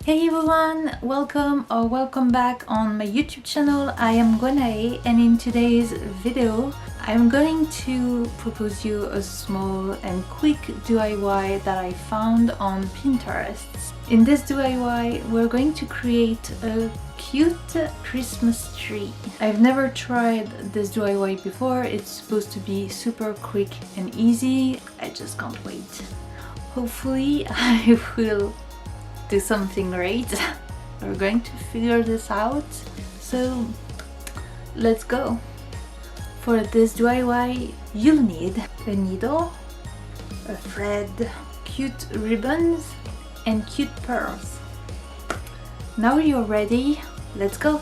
Hey everyone, welcome back on my YouTube channel. I am Gwenae, and in today's video I'm going to propose you a small and quick DIY that I found on Pinterest. In this DIY we're going to create a cute Christmas tree. I've never tried this DIY before. It's supposed to be super quick and easy. I just can't wait. Hopefully I will do something great. We're going to figure this out, so let's go. For this DIY you'll need a needle, a thread, cute ribbons and cute pearls. Now you're ready, let's go.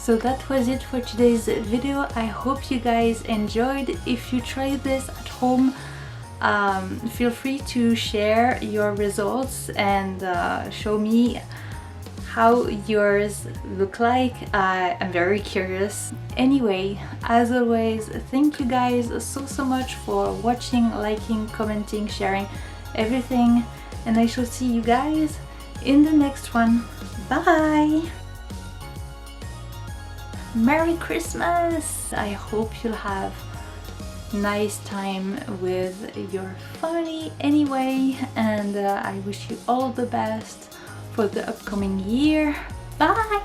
So that was it for today's video. I hope you guys enjoyed. If you try this at home, feel free to share your results and show me how yours look like. I'm very curious. Anyway, as always, thank you guys so much for watching, liking, commenting, sharing, everything, and I shall see you guys in the next one. Bye! Merry Christmas! I hope you'll have nice time with your family anyway, and I wish you all the best for the upcoming year. Bye!